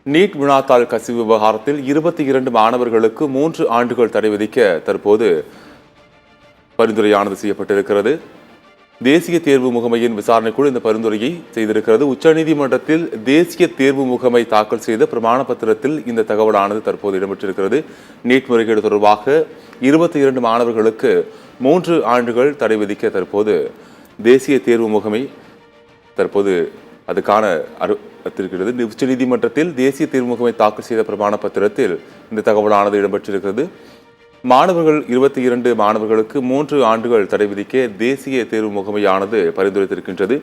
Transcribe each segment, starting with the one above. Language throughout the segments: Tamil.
நீட் வினாத்தாள் கசிவு விவகாரத்தில் 22 மாணவர்களுக்கு 3 ஆண்டுகள் தடை விதிக்க தற்போது பரிந்துரையானது செய்யப்பட்டிருக்கிறது. தேசிய தேர்வு முகமையின் விசாரணைக்குழு இந்த பரிந்துரையை செய்திருக்கிறது. உச்சநீதிமன்றத்தில் தேசிய தேர்வு முகமை தாக்கல் செய்த பிரமாண பத்திரத்தில் இந்த தகவலானது தற்போது இடம்பெற்றிருக்கிறது. நீட் முறைகேடு தொடர்பாக 22 மாணவர்களுக்கு 3 ஆண்டுகள் தடை விதிக்க தற்போது தேசிய தேர்வு முகமை தற்போது அதுக்கான அறிவித்திருக்கிறது. உச்சநீதிமன்றத்தில் தேசிய தேர்வு முகமை தாக்கல் செய்த பிரமாண பத்திரத்தில் இந்த தகவலானது இடம்பெற்றிருக்கிறது. மாணவர்கள் 22 மாணவர்களுக்கு 3 ஆண்டுகள் தடை விதிக்க தேசிய தேர்வு முகமையானது பரிந்துரைத்திருக்கின்றது.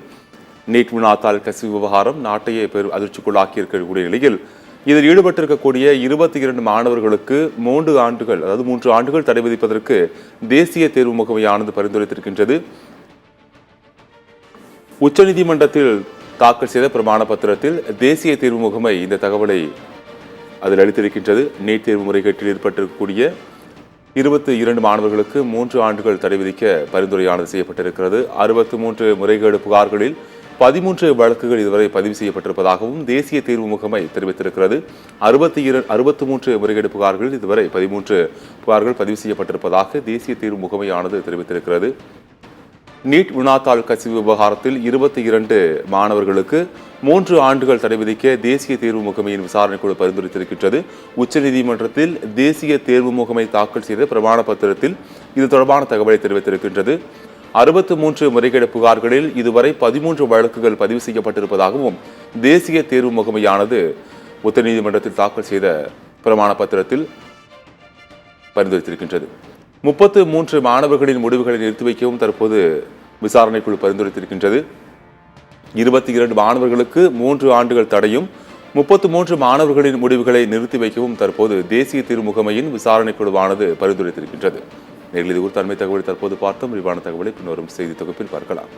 நீட் வினாத்தாள் கசிவு விவகாரம் நாட்டையே பெரும் அதிர்ச்சிக்குள்ளாக்கி இருக்கக்கூடிய நிலையில் இதில் ஈடுபட்டிருக்கக்கூடிய 22 மாணவர்களுக்கு 3 ஆண்டுகள் தடை விதிப்பதற்கு தேசிய தேர்வு முகமையானது பரிந்துரைத்திருக்கின்றது. உச்சநீதிமன்றத்தில் தாக்கல் செய்த பிரமாண பத்திரத்தில் தேசிய தேர்வு முகமை இந்த தகவலை அதில் அளித்திருக்கின்றது. நீட் தேர்வு முறைகேட்டில் ஏற்பட்டிருக்கக்கூடிய 22 மாணவர்களுக்கு 3 ஆண்டுகள் தடை விதிக்க பரிந்துரையானது செய்யப்பட்டிருக்கிறது. 63 முறைகேடு புகார்களில் 13 வழக்குகள் இதுவரை பதிவு செய்யப்பட்டிருப்பதாகவும் தேசிய தேர்வு முகமை தெரிவித்திருக்கிறது. 63 முறைகேடு புகார்களில் இதுவரை 13 புகார்கள் பதிவு செய்யப்பட்டிருப்பதாக தேசிய தேர்வு முகமையானது தெரிவித்திருக்கிறது. நீட் வினாத்தாள் கசிவு விவகாரத்தில் 22 மாணவர்களுக்கு 3 ஆண்டுகள் தடை விதிக்க தேசிய தேர்வு முகமையின் விசாரணைக்குழு பரிந்துரைத்திருக்கின்றது. உச்சநீதிமன்றத்தில் தேசிய தேர்வு முகமை தாக்கல் செய்த பிரமாண பத்திரத்தில் இது தொடர்பான தகவலை தெரிவித்திருக்கின்றது. 63 முறைகேடு புகார்களில் இதுவரை 13 வழக்குகள் பதிவு செய்யப்பட்டிருப்பதாகவும் தேசிய தேர்வு முகமையானது உச்சநீதிமன்றத்தில் தாக்கல் செய்த பிரமாண பத்திரத்தில் பரிந்துரைத்திருக்கின்றது. 33 மாணவர்களின் முடிவுகளை நிறுத்தி வைக்கவும் தற்போது விசாரணைக்குழு பரிந்துரைத்திருக்கின்றது. 22 மாணவர்களுக்கு 3 ஆண்டுகள் தடையும் 33 மாணவர்களின் முடிவுகளை நிறுத்தி வைக்கவும் தற்போது தேசிய தேர்வு முகமையின் விசாரணைக்குழுவானது பரிந்துரைத்திருக்கின்றது. நேரில் இது ஒரு தன்மை தகவலை தற்போது பார்த்தோம். விரிவான தகவலை பின்வரும் செய்தி தொகுப்பில் பார்க்கலாம்.